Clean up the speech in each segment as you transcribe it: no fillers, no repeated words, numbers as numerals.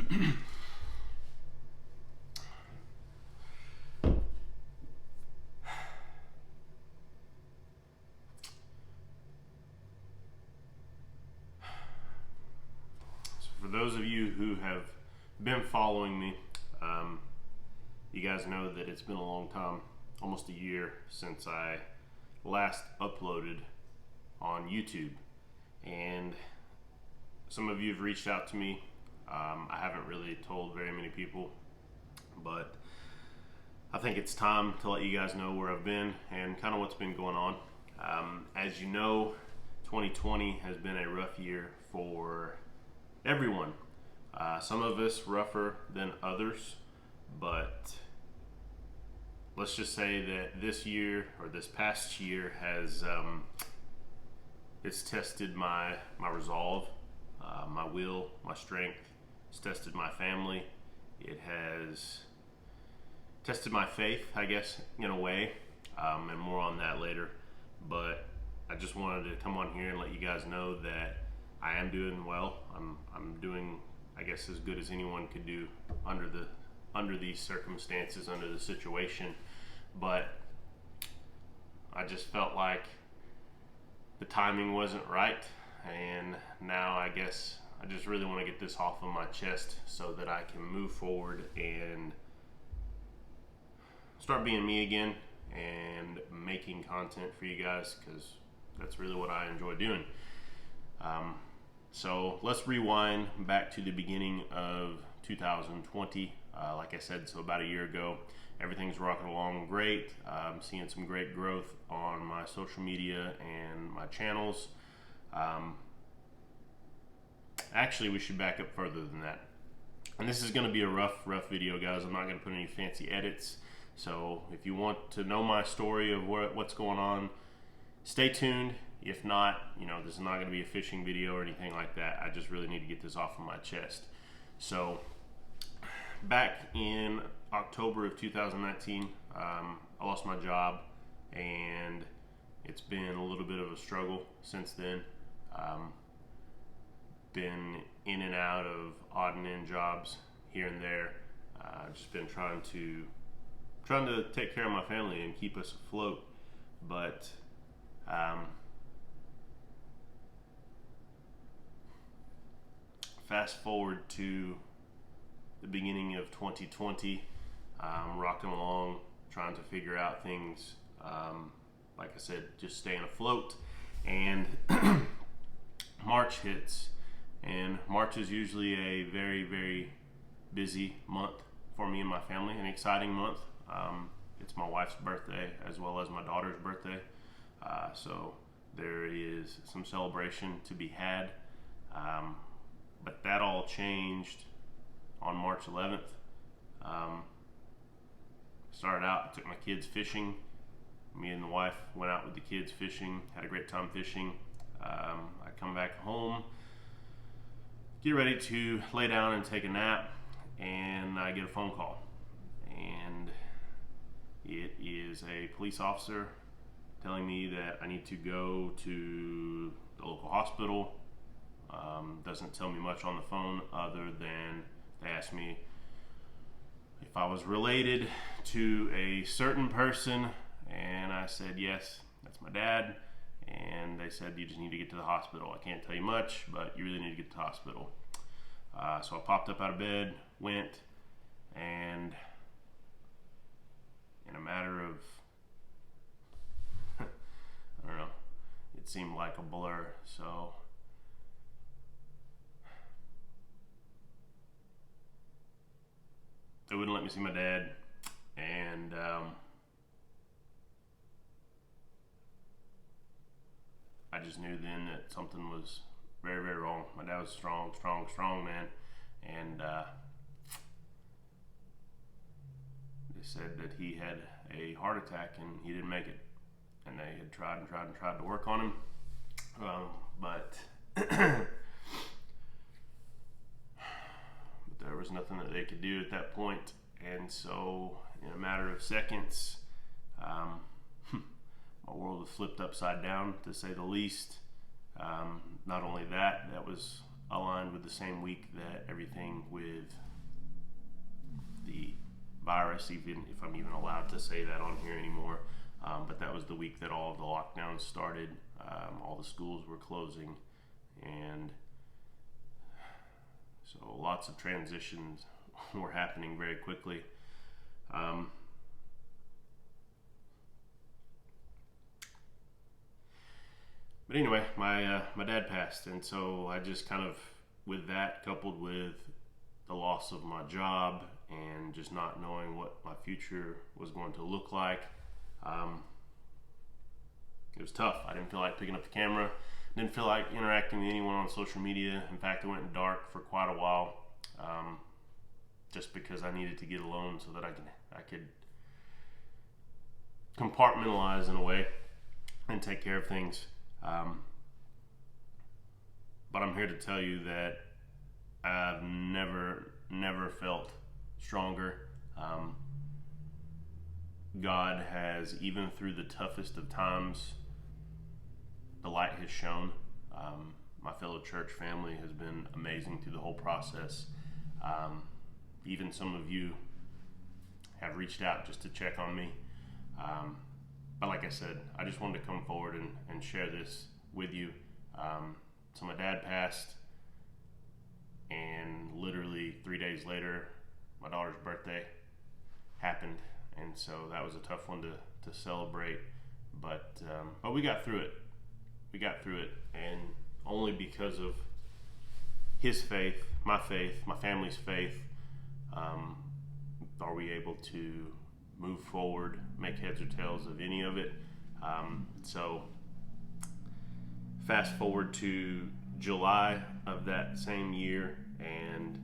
For those of you who have been following me, you guys know that it's been a long time, almost a year, since I last uploaded on YouTube. And some of you have reached out to me. I haven't really told very many people, but I think it's time to let you guys know where I've been and kind of what's been going on. As you know, 2020 has been a rough year for everyone. Some of us rougher than others, but let's just say that this year, or this past year, has it's tested my resolve, my will, my strength. It's tested my family. It has tested my faith, I guess, in a way, and more on that later. But I just wanted to come on here and let you guys know that I am doing well. I'm doing, I guess, as good as anyone could do under these circumstances, under the situation. But I just felt like the timing wasn't right, and now I guess I just really want to get this off of my chest so that I can move forward and start being me again and making content for you guys, because that's really what I enjoy doing. So let's rewind back to the beginning of 2020. Like I said, so about a year ago, everything's rocking along great. I'm seeing some great growth on my social media and my channels. Actually, we should back up further than that. And this is going to be a rough video, guys. I'm not going to put any fancy edits. So if you want to know my story of what's going on, stay tuned. If not, this is not going to be a fishing video or anything like that. I just really need to get this off of my chest. So back in October of 2019, I lost my job, and it's been a little bit of a struggle since then. Been in and out of odd and end jobs here and there. Just been trying to take care of my family and keep us afloat. But fast forward to the beginning of 2020, rocking along, trying to figure out things. Like I said, just staying afloat. And March hits, and March is usually a very, very busy month for me and my family, an exciting month. It's my wife's birthday as well as my daughter's birthday. So there is some celebration to be had. But that all changed on March 11th. Started out, I took my kids fishing. Me and the wife went out with the kids fishing, had a great time fishing. I come back home, get ready to lay down and take a nap, and I get a phone call. And it is a police officer telling me that I need to go to the local hospital. Doesn't tell me much on the phone other than they asked me if I was related to a certain person, and I said yes, that's my dad. And they said, you just need to get to the hospital. I can't tell you much, but you really need to get to the hospital. So I popped up out of bed, went, and in a matter of I don't know, it seemed like a blur. So they wouldn't let me see my dad, and I just knew then that something was very, very wrong. My dad was strong man, and they said that he had a heart attack and he didn't make it, and they had tried to work on him, but there was nothing that they could do at that point. And so in a matter of seconds, my world was flipped upside down, to say the least. Not only that, that was aligned with the same week that everything with the virus, even if I'm even allowed to say that on here anymore, but that was the week that all of the lockdowns started. All the schools were closing, and so lots of transitions were happening very quickly. But anyway, my dad passed, and so I just kind of, with that coupled with the loss of my job and just not knowing what my future was going to look like, it was tough. I didn't feel like picking up the camera, didn't feel like interacting with anyone on social media. In fact, I went dark for quite a while, just because I needed to get alone so that I could compartmentalize in a way and take care of things. But I'm here to tell you that I've never felt stronger. God has, even through the toughest of times, the light has shone. My fellow church family has been amazing through the whole process. Even some of you have reached out just to check on me. But like I said, I just wanted to come forward and share this with you. So my dad passed, and literally 3 days later, my daughter's birthday happened, and so that was a tough one to celebrate. But we got through it. We got through it, and only because of his faith, my family's faith, are we able to move forward, make heads or tails of any of it. So fast forward to July of that same year, and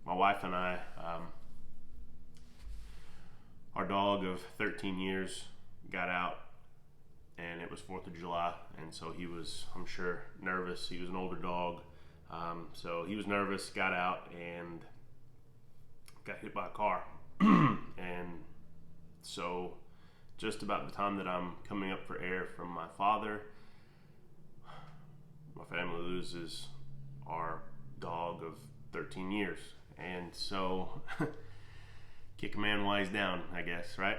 my wife and I, our dog of 13 years got out, and it was 4th of July, and so he was, I'm sure, nervous. He was an older dog, so he was nervous, got out, and got hit by a car. And so just about the time that I'm coming up for air from my father, my family loses our dog of 13 years. And so kick a man while he's down, I guess, right?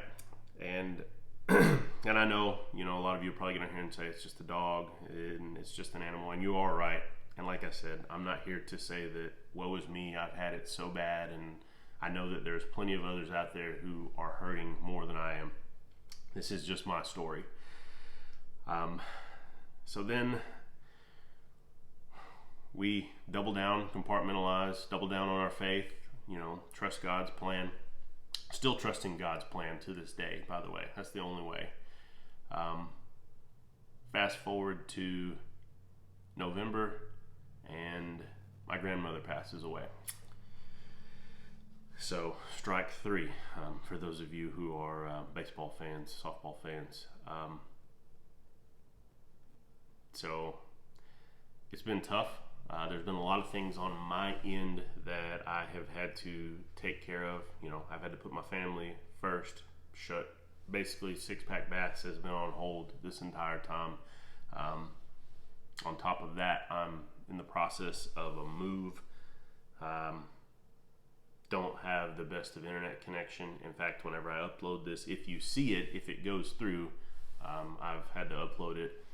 And and I know, a lot of you are probably going to hear and say it's just a dog and it's just an animal, and you are right. And like I said, I'm not here to say that woe is me, I've had it so bad, and I know that there's plenty of others out there who are hurting more than I am. This is just my story. So then we double down, compartmentalize, double down on our faith, trust God's plan. Still trusting God's plan to this day, by the way. That's the only way. Fast forward to November, and my grandmother passes away. So, strike three, for those of you who are baseball fans, softball fans. So, it's been tough. There's been a lot of things on my end that I have had to take care of. I've had to put my family first. Basically, SixPackBass has been on hold this entire time. On top of that, I'm in the process of a move. Don't have the best of internet connection. In fact, whenever I upload this, if you see it, if it goes through, I've had to upload it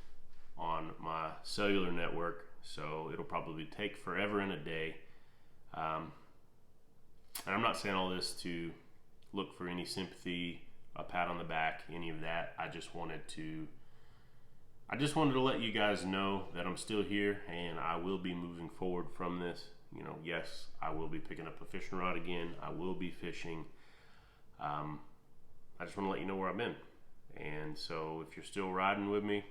on my cellular network, so it'll probably take forever and a day. And I'm not saying all this to look for any sympathy, a pat on the back, any of that. I just wanted to let you guys know that I'm still here, and I will be moving forward from this. Yes, I will be picking up a fishing rod again. I will be fishing. I just want to let you know where I've been. And so if you're still riding with me,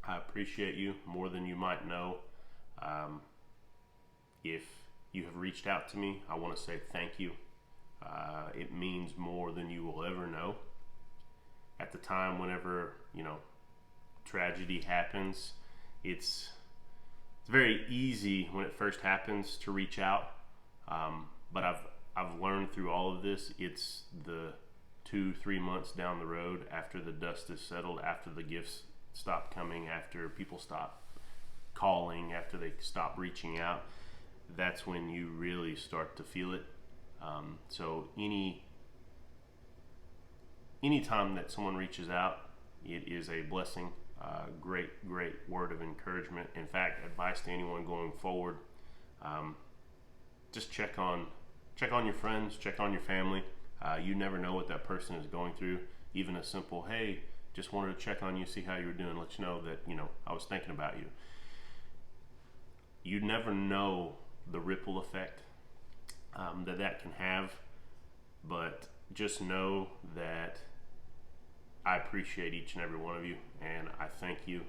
I appreciate you more than you might know. If you have reached out to me, I want to say thank you. It means more than you will ever know. At the time, whenever, tragedy happens, it's very easy when it first happens to reach out. But I've learned through all of this, it's the 2-3 months down the road, after the dust is settled, after the gifts stop coming, after people stop calling, after they stop reaching out, that's when you really start to feel it. So any time that someone reaches out, it is a blessing. Great word of encouragement. In fact, advice to anyone going forward: just check on your friends, check on your family. You never know what that person is going through. Even a simple, hey, just wanted to check on you, see how you were doing, let you know that I was thinking about you. You never know the ripple effect that can have, but just know that I appreciate each and every one of you, and I thank you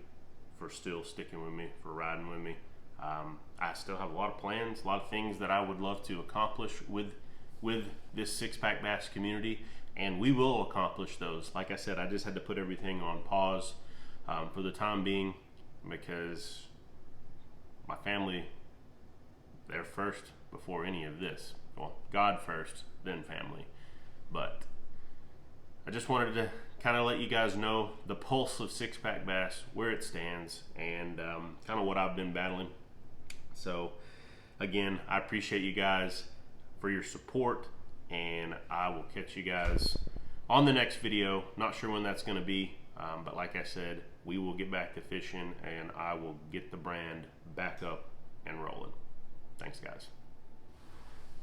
for still sticking with me, for riding with me. I still have a lot of plans, a lot of things that I would love to accomplish with this Six-Pack Bass community, and we will accomplish those. Like I said, I just had to put everything on pause for the time being, because my family, they're first before any of this. Well, God first, then family. But I just wanted to kind of let you guys know the pulse of Six-Pack Bass, where it stands, and kind of what I've been battling. So again, I appreciate you guys for your support, and I will catch you guys on the next video. Not sure when that's going to be, but like I said, we will get back to fishing, and I will get the brand back up and rolling. Thanks, guys.